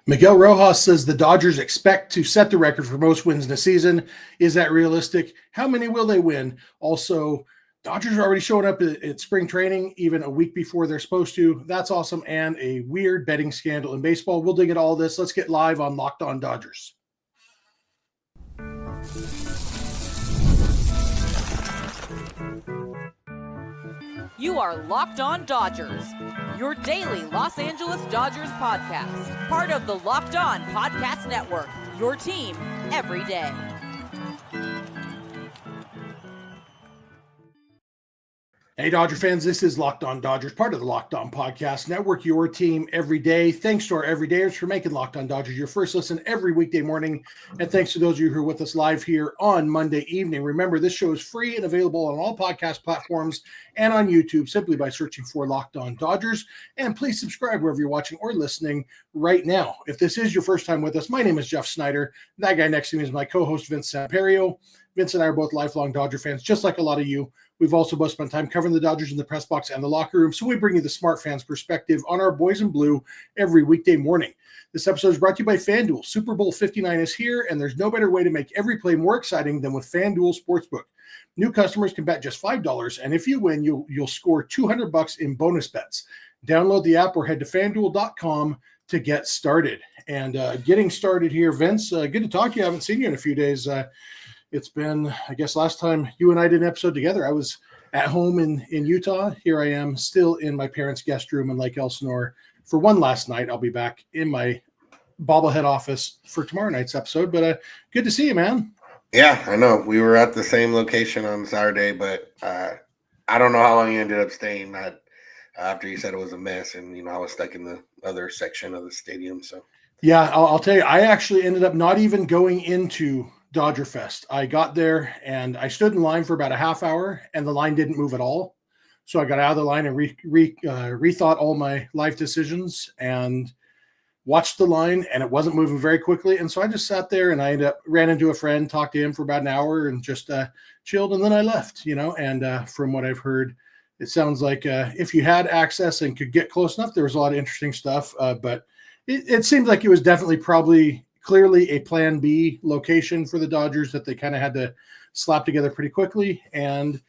Miguel Rojas says the Dodgers expect to set the record for most wins in a season. Is that realistic? How many will they win? Also, Dodgers are already showing up at spring training even a week before they're supposed to. That's awesome. And a weird betting scandal in baseball. We'll dig into all this. Let's get live on Locked On Dodgers. You are Locked On Dodgers, your daily Los Angeles Dodgers podcast. Part of the Locked On Podcast Network, your team every day. Hey, Dodger fans, this is Locked On Dodgers, part of the Locked On Podcast Network, your team every day. Thanks to our everydayers for making Locked On Dodgers your first listen every weekday morning. And thanks to those of you who are with us live here on Monday evening. Remember, this show is free and available on all podcast platforms and on YouTube simply by searching for Locked On Dodgers. And please subscribe wherever you're watching or listening right now. If this is your first time with us, my name is Jeff Snider. That guy next to me is my co-host, Vince Samperio. Vince and I are both lifelong Dodger fans, just like a lot of you. We've also both spent time covering the Dodgers in the press box and the locker room, so we bring you the smart fans' perspective on our boys in blue every weekday morning. This episode is brought to you by FanDuel. Super Bowl 59 is here, and there's no better way to make every play more exciting than with FanDuel Sportsbook. New customers can bet just $5, and if you win, you'll score $200 in bonus bets. Download the app or head to FanDuel.com to get started. And getting started here, Vince, good to talk to you. I haven't seen you in a few days. It's been, I guess, last time you and I did an episode together, I was at home in Utah. Here I am still in my parents' guest room in Lake Elsinore for one last night. I'll be back in my bobblehead office for tomorrow night's episode, but good to see you, man. Yeah, I know. We were at the same location on Saturday, but I don't know how long you ended up staying after you said it was a mess, and, I was stuck in the other section of the stadium. So yeah, I'll tell you, I actually ended up not even going into Dodger Fest. I got there and I stood in line for about a half hour and the line didn't move at all. So I got out of the line and rethought all my life decisions and watched the line, and it wasn't moving very quickly. And so I just sat there and I ran into a friend, talked to him for about an hour and just chilled. And then I left, and from what I've heard, it sounds like if you had access and could get close enough, there was a lot of interesting stuff. But it seemed like it was definitely clearly a plan B location for the Dodgers that they kind of had to slap together pretty quickly. And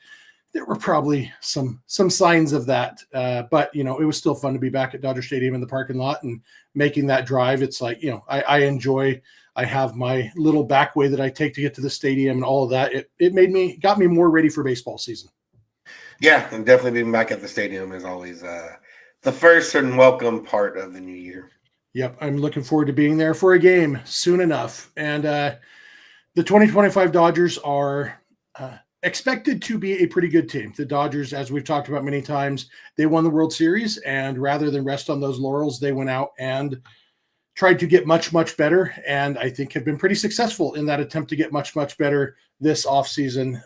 there were probably some signs of that. But, it was still fun to be back at Dodger Stadium in the parking lot and making that drive. It's like, I have my little back way that I take to get to the stadium and all of that. It got me more ready for baseball season. Yeah, and definitely being back at the stadium is always the first and welcome part of the new year. Yep, I'm looking forward to being there for a game soon enough. And the 2025 Dodgers are expected to be a pretty good team. The Dodgers, as we've talked about many times, they won the World Series, and rather than rest on those laurels, they went out and tried to get much, much better, and I think have been pretty successful in that attempt to get much, much better this offseason.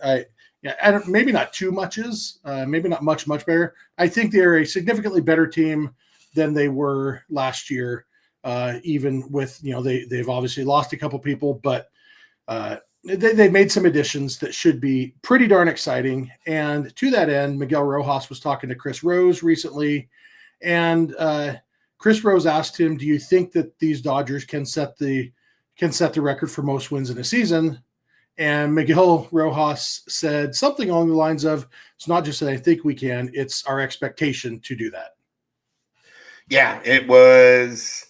Maybe not too much maybe not much better. I think they're a significantly better team than they were last year. Even with, they've obviously lost a couple people, but they made some additions that should be pretty darn exciting. And to that end, Miguel Rojas was talking to Chris Rose recently, and Chris Rose asked him, do you think that these Dodgers can set the record for most wins in a season? And Miguel Rojas said something along the lines of, it's not just that I think we can, it's our expectation to do that. Yeah, it was,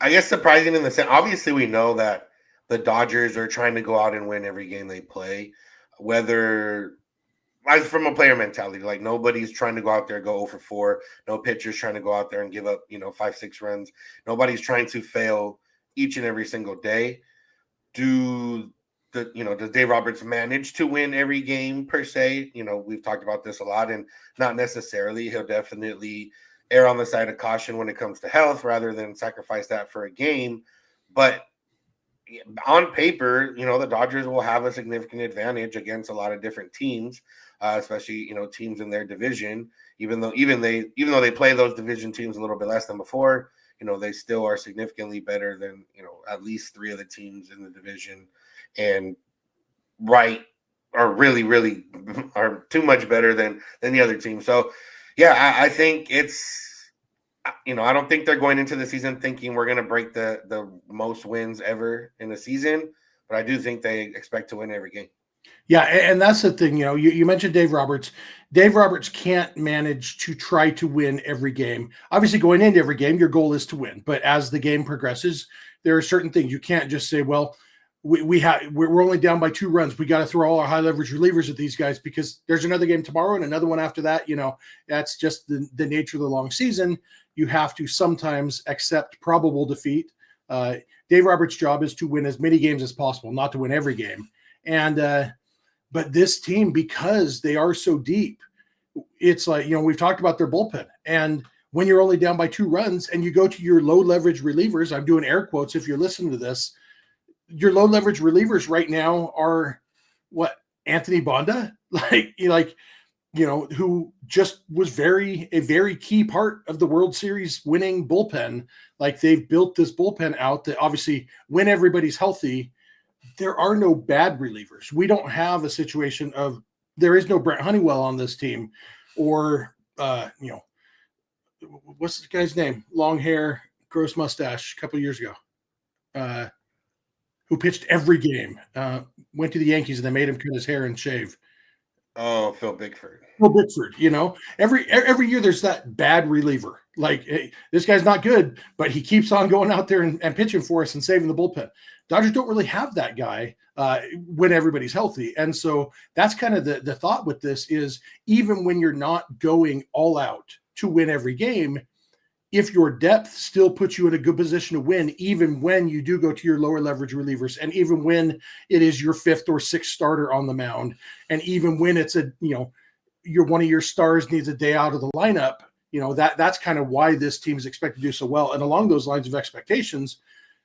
I guess, surprising in the sense. Obviously, we know that the Dodgers are trying to go out and win every game they play, whether as from a player mentality, like nobody's trying to go out there, go 0 for 4. No pitcher's trying to go out there and give up, 5-6 runs. Nobody's trying to fail each and every single day. Does Dave Roberts manage to win every game per se? We've talked about this a lot, and not necessarily. He'll definitely err on the side of caution when it comes to health rather than sacrifice that for a game. But on paper, the Dodgers will have a significant advantage against a lot of different teams, especially, teams in their division, even though they play those division teams a little bit less than before, they still are significantly better than, at least 3 of the teams in the division, and really, really are too much better than the other team. So yeah, I think it's I don't think they're going into the season thinking we're going to break the most wins ever in a season, but I do think they expect to win every game. Yeah, and that's the thing. You mentioned Dave Roberts. Dave Roberts can't manage to try to win every game. Obviously, going into every game, your goal is to win. But as the game progresses, there are certain things you can't just say, "Well, we're only down by 2 runs. We got to throw all our high leverage relievers at these guys because there's another game tomorrow and another one after that." That's just the nature of the long season. You have to sometimes accept probable defeat. Dave Roberts' job is to win as many games as possible, not to win every game. And but this team, because they are so deep, it's like, we've talked about their bullpen. And when you're only down by 2 runs and you go to your low leverage relievers, I'm doing air quotes if you're listening to this, your low leverage relievers right now are what? Anthony Bonda, who just was a very key part of the World Series winning bullpen. Like, they've built this bullpen out that obviously when everybody's healthy, there are no bad relievers. We don't have a situation of there is no Brent Honeywell on this team, or what's the guy's name? Long hair, gross mustache, a couple of years ago, who pitched every game. Went to the Yankees and they made him cut his hair and shave. Oh, Phil Bickford. Phil Bickford. Every year there's that bad reliever. Like, hey, this guy's not good, but he keeps on going out there and pitching for us and saving the bullpen. Dodgers don't really have that guy when everybody's healthy. And so that's kind of the thought with this is, even when you're not going all out to win every game, if your depth still puts you in a good position to win, even when you do go to your lower leverage relievers, and even when it is your 5th or 6th starter on the mound, and even when it's one of your stars needs a day out of the lineup, that's kind of why this team is expected to do so well. And along those lines of expectations,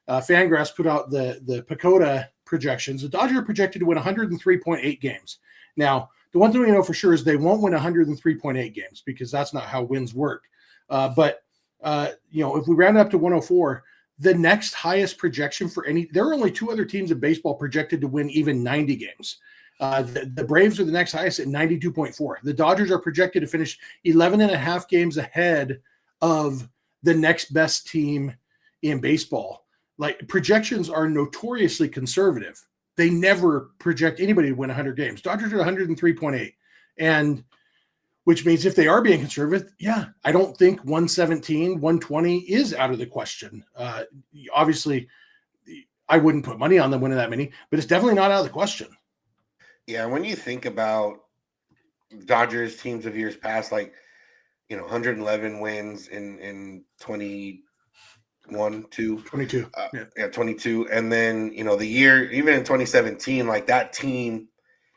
Fangraphs put out the PECOTA projections. The Dodgers are projected to win 103.8 games. Now, the one thing we know for sure is they won't win 103.8 games because that's not how wins work. But if we round up to 104, the next highest projection there are only 2 other teams in baseball projected to win even 90 games. The Braves are the next highest at 92.4. The Dodgers are projected to finish 11 and a half games ahead of the next best team in baseball. Like, projections are notoriously conservative. They never project anybody to win 100 games. Dodgers are 103.8. And which means if they are being conservative, I don't think 117, 120 is out of the question. Obviously, I wouldn't put money on them winning that many, but it's definitely not out of the question. Yeah, when you think about Dodgers teams of years past, 111 wins in 22. 22. And then, the year, even in 2017, like, that team,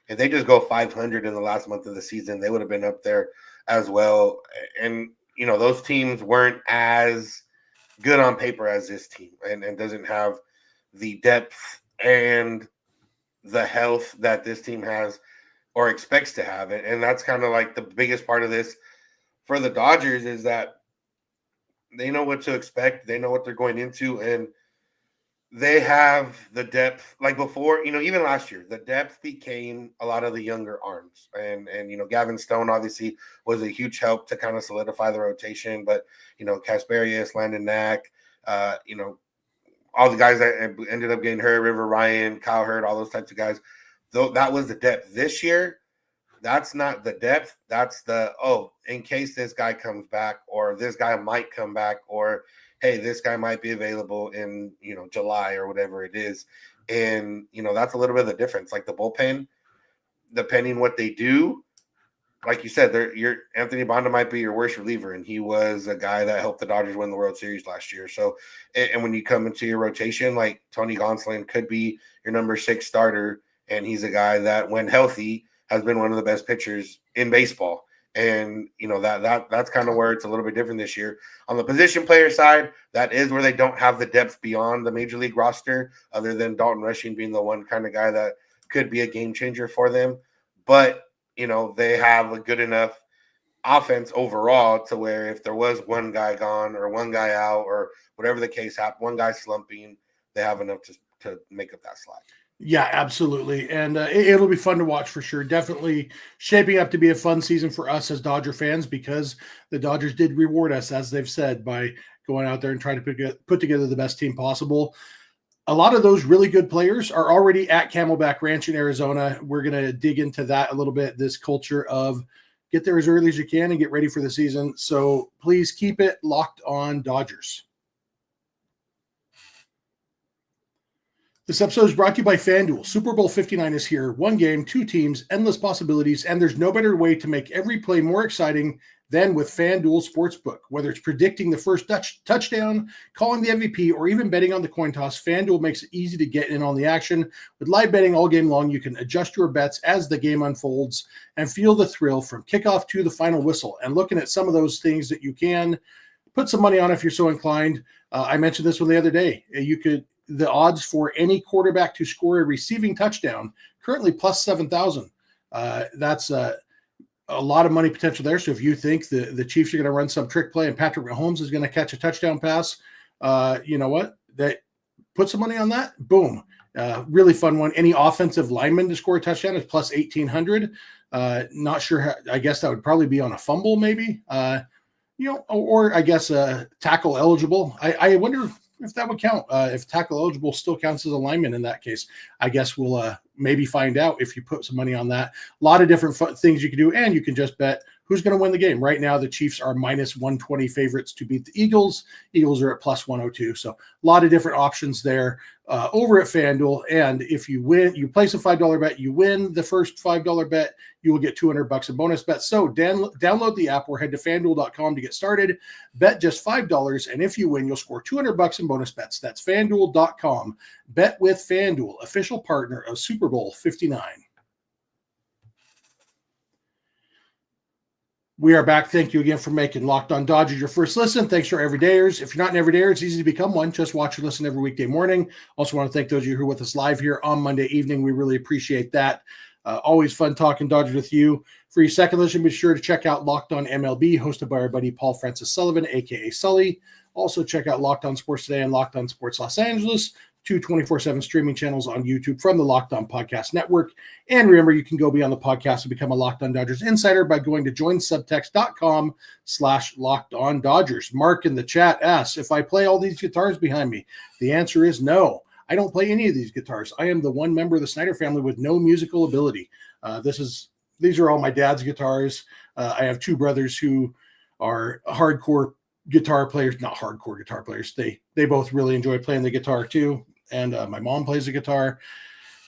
if they just go 500 in the last month of the season, they would have been up there as well. And, those teams weren't as good on paper as this team, and doesn't have the depth and the health that this team has or expects to have. And that's kind of like the biggest part of this for the Dodgers, is that they know what to expect. They know what they're going into, and they have the depth. Like before, even last year, the depth became a lot of the younger arms. And Gavin Stone obviously was a huge help to kind of solidify the rotation. But, Kasperius, Landon Knack, all the guys that ended up getting hurt, River Ryan, Kyle Hurd, all those types of guys, though, that was the depth. This year, that's not the depth. That's in case this guy comes back, or this guy might come back, or, hey, this guy might be available in, July or whatever it is. And, that's a little bit of the difference. Like the bullpen, depending what they do, like you said, your Anthony Bonda might be your worst reliever, and he was a guy that helped the Dodgers win the World Series last year. So, and when you come into your rotation, like Tony Gonsolin could be your number 6 starter, and he's a guy that, when healthy, has been one of the best pitchers in baseball. And, that's kind of where it's a little bit different this year. On the position player side, that is where they don't have the depth beyond the major league roster, other than Dalton Rushing being the one kind of guy that could be a game changer for them. But, they have a good enough offense overall to where if there was one guy gone or one guy out or whatever the case happened, one guy slumping, they have enough to make up that slot. Yeah, absolutely. And it'll be fun to watch for sure. Definitely shaping up to be a fun season for us as Dodger fans, because the Dodgers did reward us, as they've said, by going out there and trying to put together the best team possible. A lot of those really good players are already at Camelback Ranch in Arizona. We're going to dig into that a little bit, this culture of get there as early as you can and get ready for the season. So please keep it locked on Dodgers. This episode is brought to you by FanDuel. Super Bowl 59 is here. One game, two teams, endless possibilities, and there's no better way to make every play more exciting than with FanDuel Sportsbook. Whether it's predicting the first touchdown, calling the MVP, or even betting on the coin toss, FanDuel makes it easy to get in on the action. With live betting all game long, you can adjust your bets as the game unfolds and feel the thrill from kickoff to the final whistle. And looking at some of those things that you can put some money on if you're so inclined. I mentioned this one the other day. The odds for any quarterback to score a receiving touchdown currently plus 7,000. That's a lot of money potential there. So if you think the Chiefs are going to run some trick play and Patrick Mahomes is going to catch a touchdown pass, you know what? That put some money on that. Boom. Really fun one. Any offensive lineman to score a touchdown is plus 1,800. Not sure. I guess that would probably be on a fumble, maybe. Or I guess tackle eligible. I wonder if that would count. If tackle eligible still counts as a lineman in that case. I guess we'll maybe find out if you put some money on that. A lot of different things you can do, and you can just bet who's going to win the game. Right now, the Chiefs are minus 120 favorites to beat the Eagles. Eagles are at plus 102. So a lot of different options there over at FanDuel. And if you win, you place a $5 bet, you win the first $5 bet, you will get $200 in bonus bets. So download the app or head to FanDuel.com to get started. Bet just $5, and if you win, you'll score $200 in bonus bets. That's FanDuel.com. Bet with FanDuel, official partner of Super Bowl 59. We are back. Thank you again for making Locked On Dodgers your first listen. Thanks to our everydayers. If you're not an everydayer, it's easy to become one. Just watch or listen every weekday morning. Also want to thank those of you who are with us live here on Monday evening. We really appreciate that. Always fun talking Dodgers with you. For your second listen, be sure to check out Locked On MLB, hosted by our buddy Paul Francis Sullivan, a.k.a. Sully. Also check out Locked On Sports Today and Locked On Sports Los Angeles, two 24/7 streaming channels on YouTube from the Locked On Podcast Network. And remember, you can go beyond the podcast and become a Locked On Dodgers insider by going to joinsubtext.com/LockedOnDodgers. Mark in the chat asks, if I play all these guitars behind me, the answer is no. I don't play any of these guitars. I am the one member of the Snider family with no musical ability. These are all my dad's guitars. I have two brothers who are hardcore guitar players, not hardcore guitar players. They both really enjoy playing the guitar too. And my mom plays the guitar.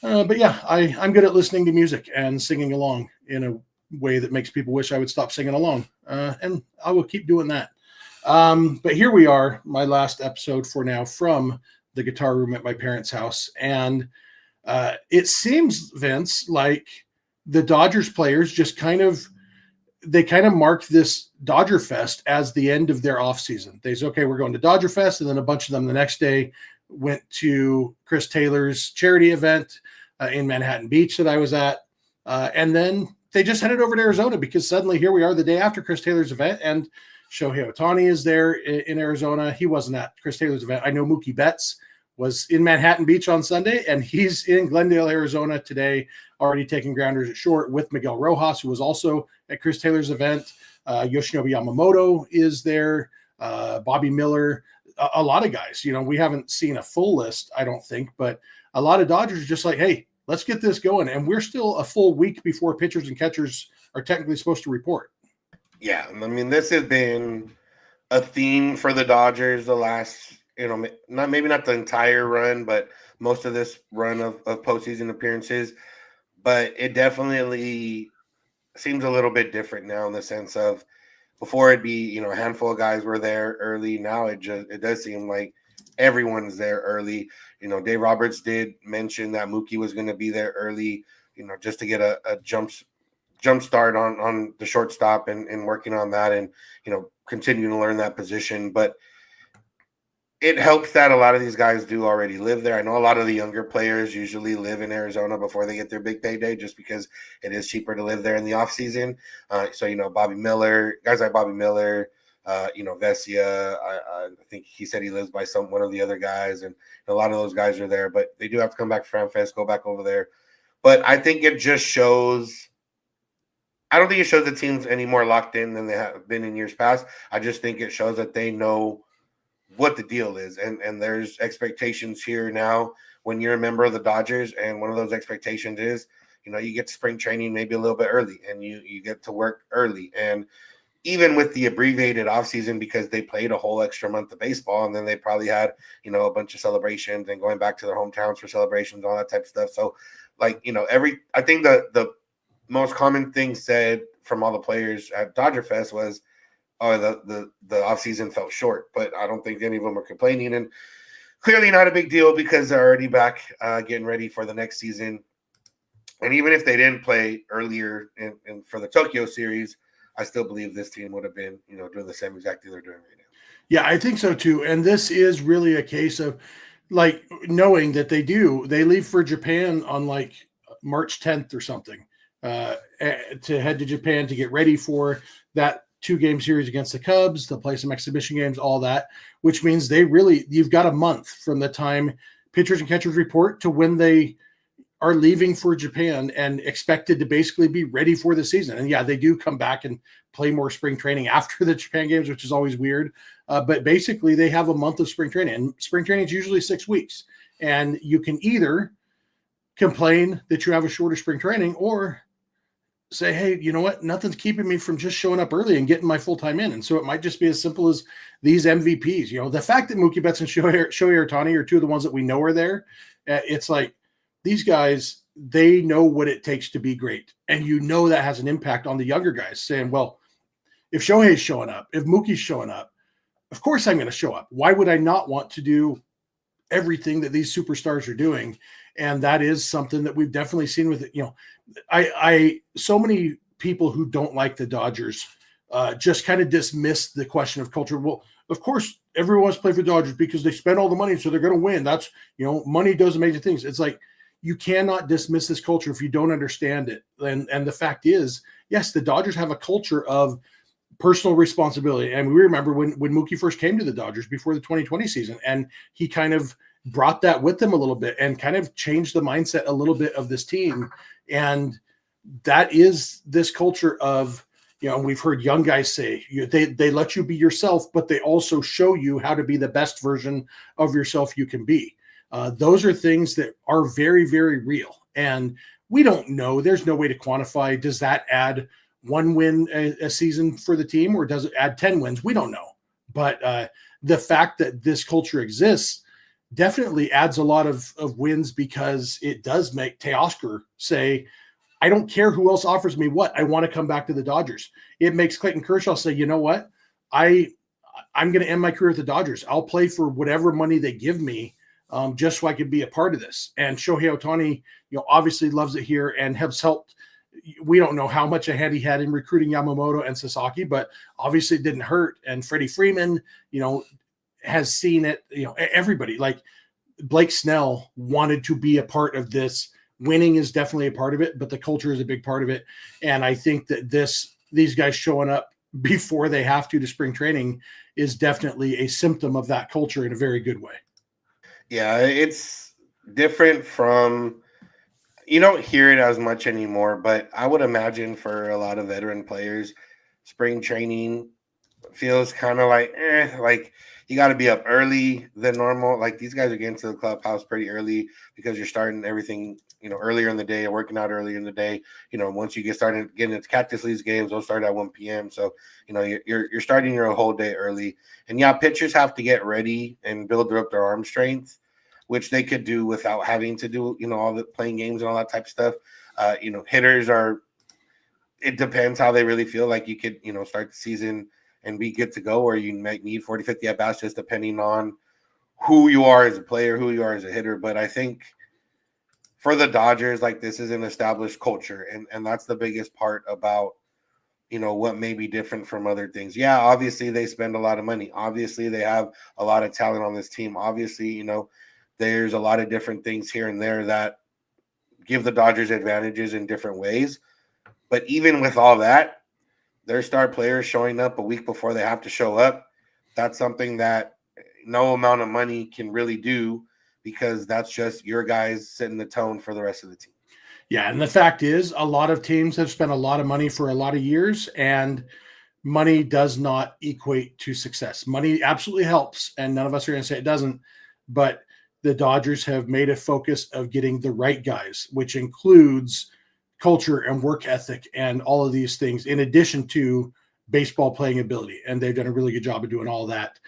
But yeah, I'm good at listening to music and singing along in a way that makes people wish I would stop singing along. And I will keep doing that. But here we are, my last episode for now from the guitar room at my parents' house. And it seems, Vince, like the Dodgers players just kind of marked this Dodger Fest as the end of their offseason. They said, okay, we're going to Dodger Fest. And then a bunch of them the next day went to Chris Taylor's charity event in Manhattan Beach that I was at. And then they just headed over to Arizona because suddenly here we are the day after Chris Taylor's event, and Shohei Ohtani is there in Arizona. He wasn't at Chris Taylor's event. I know Mookie Betts was in Manhattan Beach on Sunday, and he's in Glendale, Arizona today, already taking grounders at short with Miguel Rojas, who was also at Chris Taylor's event. Yoshinobu Yamamoto is there, Bobby Miller, a lot of guys. We haven't seen a full list, I don't think, but a lot of Dodgers are just like, hey, let's get this going. And we're still a full week before pitchers and catchers are technically supposed to report. Yeah, I mean, this has been a theme for the Dodgers the last, maybe not the entire run, but most of this run of postseason appearances. But it definitely seems a little bit different now in the sense of before it'd be, a handful of guys were there early. Now it does seem like everyone's there early. Dave Roberts did mention that Mookie was going to be there early, just to get a jump start on the shortstop and working on that and, continuing to learn that position. But it helps that a lot of these guys do already live there. I know a lot of the younger players usually live in Arizona before they get their big payday just because it is cheaper to live there in the offseason. So, Bobby Miller, guys like Bobby Miller, Vesia. I think he said he lives by one of the other guys, and a lot of those guys are there. But they do have to come back for FanFest, go back over there. But I think it just shows. I don't think it shows the teams any more locked in than they have been in years past. I just think it shows that they know what the deal is, and there's expectations here now when you're a member of the Dodgers, and one of those expectations is, you get to spring training maybe a little bit early, and you get to work early. And even with the abbreviated offseason, because they played a whole extra month of baseball, and then they probably had, a bunch of celebrations and going back to their hometowns for celebrations, all that type of stuff. So, I think the most common thing said from all the players at Dodger Fest was, oh, the offseason felt short, but I don't think any of them are complaining. And clearly not a big deal because they're already back getting ready for the next season. And even if they didn't play earlier in for the Tokyo series, I still believe this team would have been, doing the same exact thing they're doing right now. Yeah, I think so too. And this is really a case of knowing that they leave for Japan on March 10th or something to head to Japan to get ready for that 2-game series against the Cubs. They'll play some exhibition games, all that, which means you've got a month from the time pitchers and catchers report to when they are leaving for Japan and expected to basically be ready for the season. And yeah, they do come back and play more spring training after the Japan games, which is always weird. But basically they have a month of spring training, and spring training is usually 6 weeks. And you can either complain that you have a shorter spring training or say, hey, you know what? Nothing's keeping me from just showing up early and getting my full time in. And so it might just be as simple as these MVPs. The fact that Mookie Betts and Shohei Ohtani are two of the ones that we know are there, it's like these guys, they know what it takes to be great. And that has an impact on the younger guys saying, well, if Shohei's showing up, if Mookie's showing up, of course I'm going to show up. Why would I not want to do everything that these superstars are doing? And that is something that we've definitely seen with it. So many people who don't like the Dodgers just kind of dismiss the question of culture. Well, of course, everyone wants to play for the Dodgers because they spend all the money, so they're going to win. That's, money does amazing things. It's like, you cannot dismiss this culture if you don't understand it. And the fact is, yes, the Dodgers have a culture of personal responsibility. And we remember when Mookie first came to the Dodgers before the 2020 season, and he kind of brought that with them a little bit and kind of changed the mindset a little bit of this team. And that is this culture of, we've heard young guys say they let you be yourself, but they also show you how to be the best version of yourself you can be. Those are things that are very, very real. And we don't know. There's no way to quantify. Does that add 1 win a season for the team, or does it add 10 wins? We don't know. But the fact that this culture exists definitely adds a lot of wins, because it does make Teoscar say, I don't care who else offers me what. I want to come back to the Dodgers. It makes Clayton Kershaw say, you know what? I'm going to end my career at the Dodgers. I'll play for whatever money they give me, just so I can be a part of this. And Shohei Ohtani, obviously loves it here and has helped. We don't know how much a hand he had in recruiting Yamamoto and Sasaki, but obviously it didn't hurt. And Freddie Freeman, has seen it. Everybody, like Blake Snell, wanted to be a part of this. Winning is definitely a part of it, but the culture is a big part of it. And I think that these guys showing up before they have to spring training is definitely a symptom of that culture in a very good way. Yeah, it's different from, you don't hear it as much anymore, but I would imagine for a lot of veteran players, spring training feels kind of like you got to be up early than normal. Like these guys are getting to the clubhouse pretty early because you're starting everything, earlier in the day, working out earlier in the day. Once you get started getting into Cactus Leagues games, they'll start at 1 p.m. So, you're starting your whole day early. And yeah, pitchers have to get ready and build up their arm strength, which they could do without having to do, all the playing games and all that type of stuff. Hitters it depends how they really feel. Like you could, start the season and be good to go, or you might need 40, 50 at-bats, just depending on who you are as a player, who you are as a hitter. But I think for the Dodgers, this is an established culture, and that's the biggest part about, what may be different from other things. Yeah, obviously they spend a lot of money. Obviously they have a lot of talent on this team. Obviously, there's a lot of different things here and there that give the Dodgers advantages in different ways. But even with all that, their star players showing up a week before they have to show up, that's something that no amount of money can really do, because that's just your guys setting the tone for the rest of the team. Yeah, and the fact is, a lot of teams have spent a lot of money for a lot of years, and money does not equate to success. Money absolutely helps, and none of us are going to say it doesn't, but the Dodgers have made a focus of getting the right guys, which includes culture and work ethic and all of these things, in addition to baseball playing ability. And they've done a really good job of doing all that.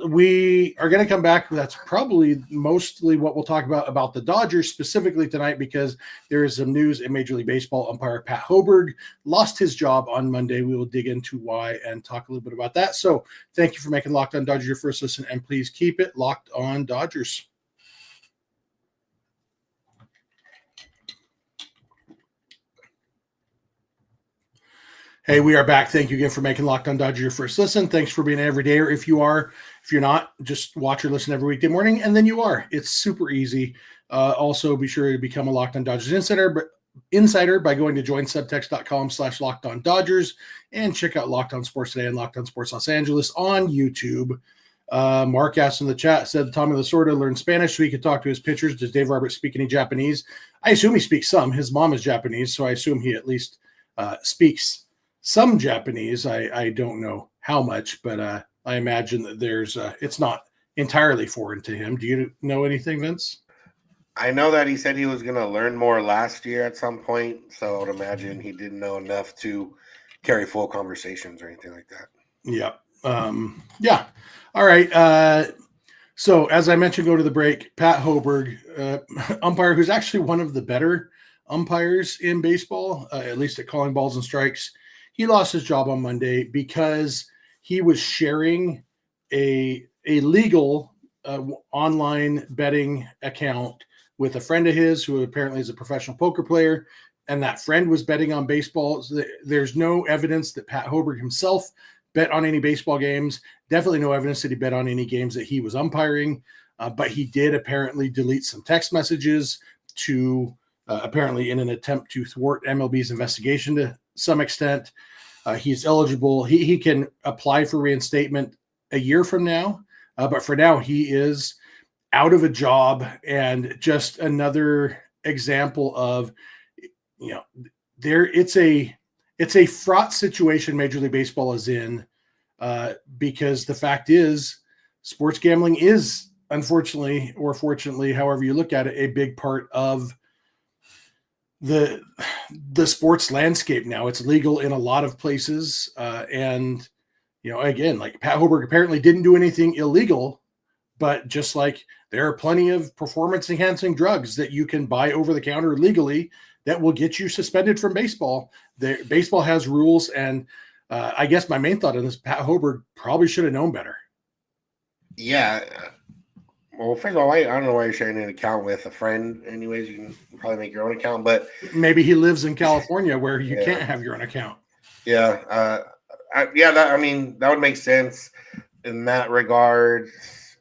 We are going to come back. That's probably mostly what we'll talk about the Dodgers specifically tonight, because there is some news in Major League Baseball. Umpire Pat Hoberg lost his job on Monday. We will dig into why and talk a little bit about that. So thank you for making Locked On Dodgers your first listen, and please keep it Locked On Dodgers. Hey, we are back. Thank you again for making Locked On Dodgers your first listen. Thanks for being an everydayer. If you're not, just watch or listen every weekday morning, and then you are. It's super easy. Also, be sure to become a Locked On Dodgers insider by going to joinsubtext.com/LockedOnDodgers and check out Locked On Sports Today and Locked On Sports Los Angeles on YouTube. Mark asked in the chat, said Tommy Lasorda learned Spanish so he could talk to his pitchers. Does Dave Roberts speak any Japanese? I assume he speaks some. His mom is Japanese, so I assume he at least speaks some Japanese. I don't know how much, but I imagine that it's not entirely foreign to him. Do you know anything, Vince? I know that he said he was going to learn more last year at some point, so I would imagine he didn't know enough to carry full conversations or anything like that. Yeah. Yeah. All right. So as I mentioned, go to the break, Pat Hoberg, umpire who's actually one of the better umpires in baseball, at least at calling balls and strikes. He lost his job on Monday because he was sharing a legal online betting account with a friend of his who apparently is a professional poker player, and that friend was betting on baseball. So there's no evidence that Pat Hoberg himself bet on any baseball games. Definitely no evidence that he bet on any games that he was umpiring, but he did apparently delete some text messages to apparently in an attempt to thwart MLB's investigation to some extent. He's eligible. He can apply for reinstatement a year from now, but for now he is out of a job, and just another example of, it's a fraught situation Major League Baseball is in, because the fact is sports gambling is, unfortunately or fortunately, however you look at it, a big part of the sports landscape now. It's legal in a lot of places, and again, like Pat Hoberg apparently didn't do anything illegal, but just like there are plenty of performance enhancing drugs that you can buy over the counter legally that will get you suspended from baseball. Baseball has rules, and I guess my main thought on this, Pat Hoberg probably should have known better. Yeah. Well, first of all, I don't know why you're sharing an account with a friend. Anyways, you can probably make your own account, but maybe he lives in California where you can't have your own account. Yeah. That would make sense in that regard.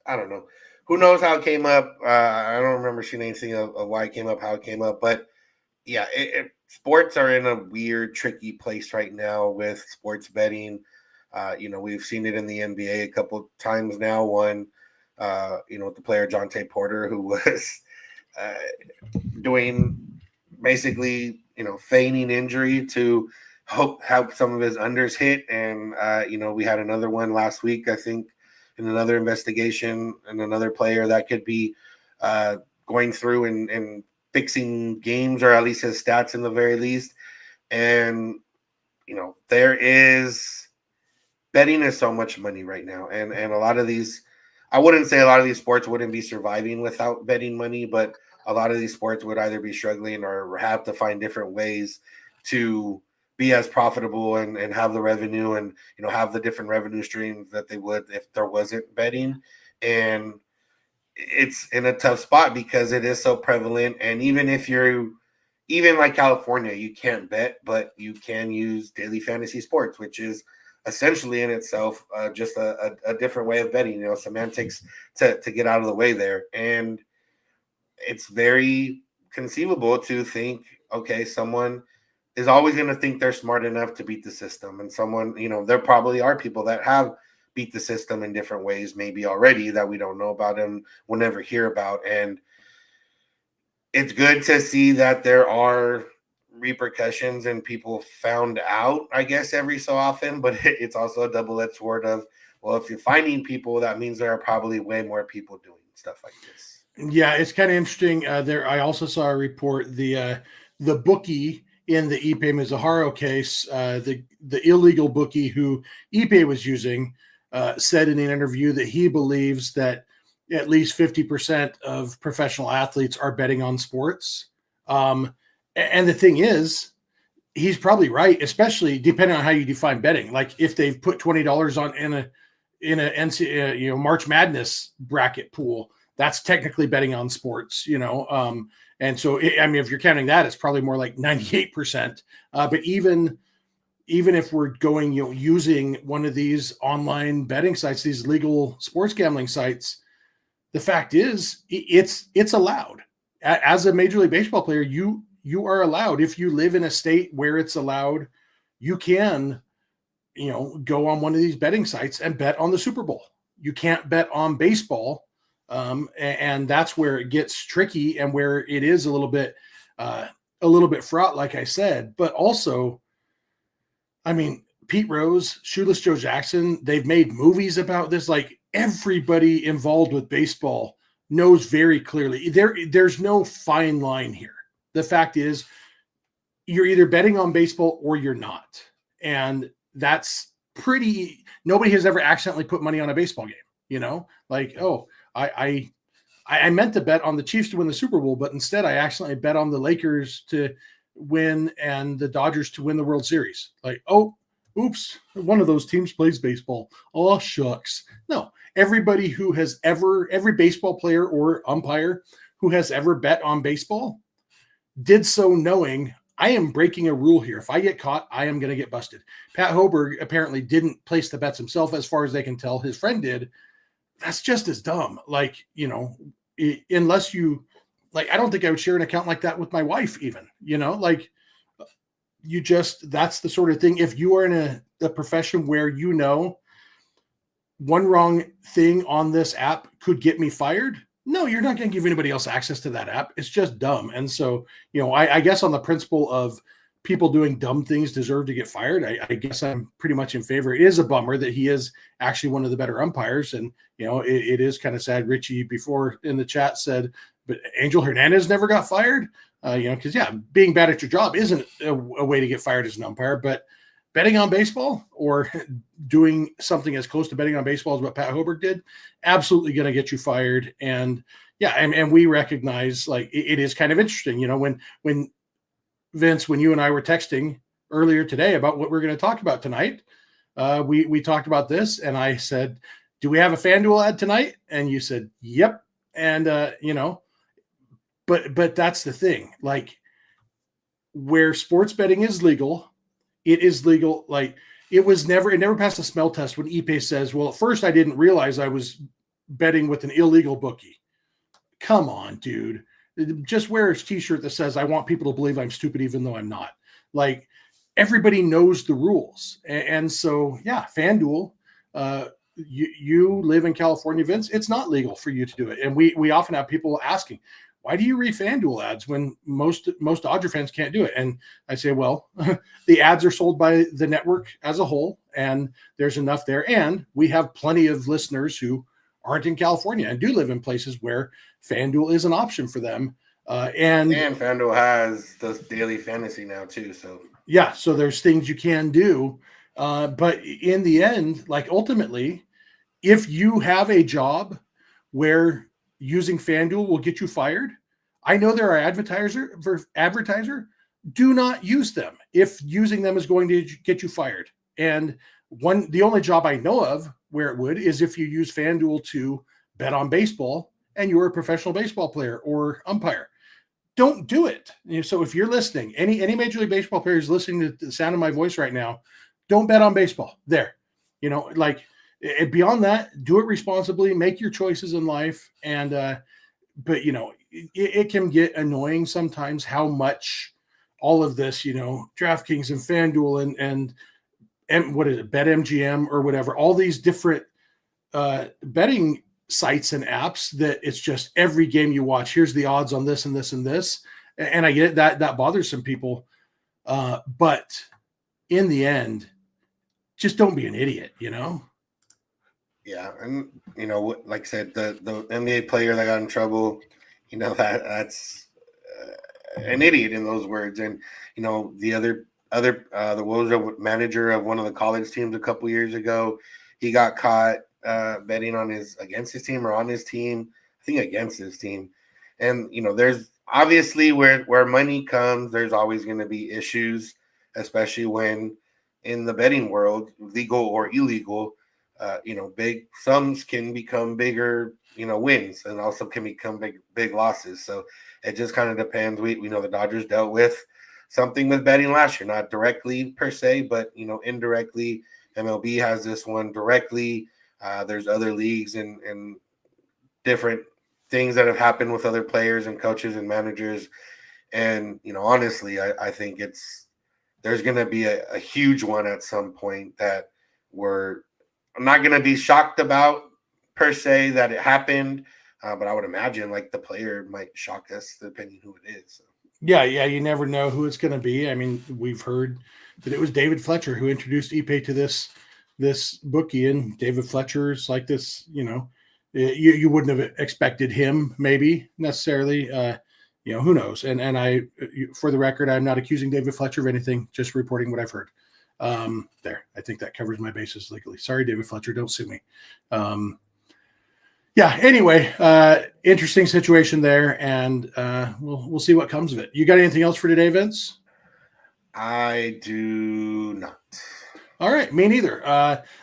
I don't know. Who knows how it came up? I don't remember seeing anything of why it came up, how it came up. But yeah, sports are in a weird, tricky place right now with sports betting. We've seen it in the NBA a couple of times now. One, with the player Jonte Porter, who was doing basically, feigning injury to help some of his unders hit. And, we had another one last week, I think, in another investigation, and another player that could be going through and fixing games, or at least his stats in the very least. And, there is betting is so much money right now. And a lot of these, I wouldn't say a lot of these sports wouldn't be surviving without betting money, but a lot of these sports would either be struggling or have to find different ways to be as profitable and have the revenue and, have the different revenue streams that they would if there wasn't betting. And it's in a tough spot because it is so prevalent. And even like California, you can't bet, but you can use daily fantasy sports, which is essentially in itself just a different way of betting, semantics to get out of the way there. And it's very conceivable to think, okay, someone is always going to think they're smart enough to beat the system. And someone, there probably are people that have beat the system in different ways, maybe already, that we don't know about and will never hear about. And it's good to see that there are repercussions and people found out, I guess, every so often, but it's also a double-edged sword of, well, if you're finding people, that means there are probably way more people doing stuff like this. Yeah, it's kind of interesting. I also saw a report, the bookie in the Ipe Mizuhara case, the illegal bookie who Ipe was using, said in an interview that he believes that at least 50% of professional athletes are betting on sports. And the thing is, he's probably right, especially depending on how you define betting. Like if they've put $20 on in a NCAA, March Madness bracket pool, that's technically betting on sports, and so, if you're counting that, it's probably more like 98%. But even if we're going, using one of these online betting sites, these legal sports gambling sites, the fact is it's allowed. As a Major League Baseball player, you are allowed. If you live in a state where it's allowed, you can, go on one of these betting sites and bet on the Super Bowl. You can't bet on baseball. And that's where it gets tricky and where it is a little bit fraught, like I said. But also, Pete Rose, Shoeless Joe Jackson, they've made movies about this. Like everybody involved with baseball knows very clearly there's no fine line here. The fact is, you're either betting on baseball or you're not. And that's nobody has ever accidentally put money on a baseball game, I meant to bet on the Chiefs to win the Super Bowl, but instead I accidentally bet on the Lakers to win and the Dodgers to win the World Series. Like, oh, oops, one of those teams plays baseball. Oh, shucks. No, every baseball player or umpire who has ever bet on baseball did so knowing I am breaking a rule here. If I get caught, I am going to get busted. Pat Hoberg apparently didn't place the bets himself, as far as they can tell. His friend did. That's just as dumb. Unless you, I don't think I would share an account like that with my wife even, that's the sort of thing. If you are in a profession where, one wrong thing on this app could get me fired, no, you're not going to give anybody else access to that app. It's just dumb. And so, I guess on the principle of people doing dumb things deserve to get fired, I guess I'm pretty much in favor. It is a bummer that he is actually one of the better umpires. And, it is kind of sad. Richie before in the chat said, but Angel Hernandez never got fired, because being bad at your job isn't a way to get fired as an umpire, but betting on baseball or doing something as close to betting on baseball as what Pat Hoberg did, absolutely going to get you fired. And and we recognize it is kind of interesting, when Vince, when you and I were texting earlier today about what we're going to talk about tonight, we talked about this and I said, do we have a FanDuel ad tonight? And you said, yep. And, but that's the thing, where sports betting is legal, it is legal. It never passed a smell test when Ipe says, well, at first I didn't realize I was betting with an illegal bookie. Come on, dude. Just wear a t-shirt that says, I want people to believe I'm stupid, even though I'm not. Everybody knows the rules. And so, FanDuel, you live in California, Vince, it's not legal for you to do it. And we often have people asking, why do you read FanDuel ads when most Dodger fans can't do it? And I say, well, the ads are sold by the network as a whole, and there's enough there. And we have plenty of listeners who aren't in California and do live in places where FanDuel is an option for them. And FanDuel has the daily fantasy now too. So so there's things you can do. But in the end, ultimately, if you have a job where using FanDuel will get you fired, I know there are advertiser. Do not use them if using them is going to get you fired. And the only job I know of where it would is if you use FanDuel to bet on baseball and you're a professional baseball player or umpire. Don't do it. So if you're listening, any Major League Baseball player is listening to the sound of my voice right now, don't bet on baseball. There, beyond that, do it responsibly, make your choices in life. And, but it can get annoying sometimes how much all of this, DraftKings and FanDuel and what is it, BetMGM or whatever, all these different betting sites and apps that it's just every game you watch, here's the odds on this and this and this. And I get it, that bothers some people. But in the end, just don't be an idiot, Yeah. And, like I said, the NBA player that got in trouble, that's an idiot in those words. And, the was a manager of one of the college teams a couple years ago. He got caught betting against his team or on his team, I think against his team. And, there's obviously where money comes, there's always going to be issues, especially when in the betting world, legal or illegal, big sums can become bigger, wins, and also can become big losses. So it just kind of depends. We know the Dodgers dealt with something with betting last year, not directly per se, but indirectly. MLB has this one directly. There's other leagues and different things that have happened with other players and coaches and managers. And, honestly, I think there's going to be a huge one at some point that I'm not going to be shocked about per se that it happened. But I would imagine like the player might shock us depending who it is. So. Yeah. You never know who it's going to be. I mean, we've heard that it was David Fletcher who introduced Ipe to this bookie, and David Fletcher's like this, you wouldn't have expected him maybe necessarily, who knows? And I, for the record, I'm not accusing David Fletcher of anything, just reporting what I've heard. There, I think that covers my bases legally. Sorry, David Fletcher, don't sue me. Anyway, interesting situation there, and we'll see what comes of it. You got anything else for today, Vince? I do not. All right, me neither.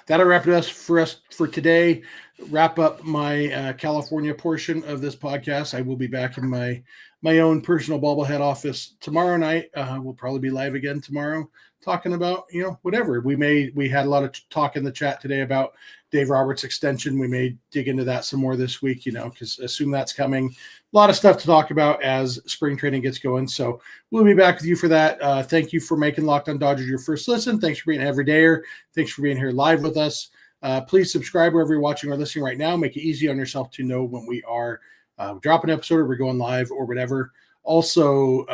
That'll wrap it up for us for today. Wrap up my California portion of this podcast. I will be back in my own personal bobblehead office tomorrow night. We'll probably be live again tomorrow, talking about whatever. We had a lot of talk in the chat today about Dave Roberts' extension. We may dig into that some more this week, because assume that's coming. A lot of stuff to talk about as spring training gets going. So we'll be back with you for that. Thank you for making Locked On Dodgers your first listen. Thanks for being an everydayer. Thanks for being here live with us. Please subscribe wherever you're watching or listening right now. Make it easy on yourself to know when we are dropping an episode or we're going live or whatever. Also,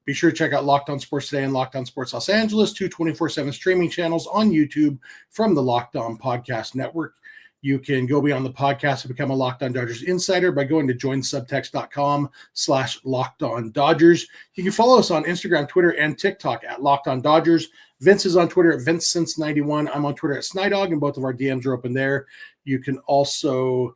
be sure to check out Locked On Sports Today and Locked On Sports Los Angeles, 2 24/7 streaming channels on YouTube from the Locked On Podcast Network. You can go beyond the podcast and become a Locked On Dodgers insider by going to joinsubtext.com/LockedOnDodgers. You can follow us on Instagram, Twitter, and TikTok at Locked On Dodgers. Vince is on Twitter at VinceSince91. I'm on Twitter at Snydog, and both of our DMs are open there. You can also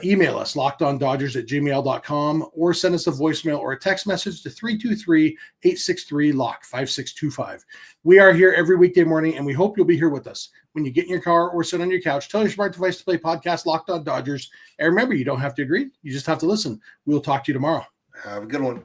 email us, lockedondodgers@gmail.com, or send us a voicemail or a text message to 323-863-LOCK5625. We are here every weekday morning, and we hope you'll be here with us. When you get in your car or sit on your couch, tell your smart device to play podcast Locked On Dodgers. And remember, you don't have to agree. You just have to listen. We'll talk to you tomorrow. Have a good one.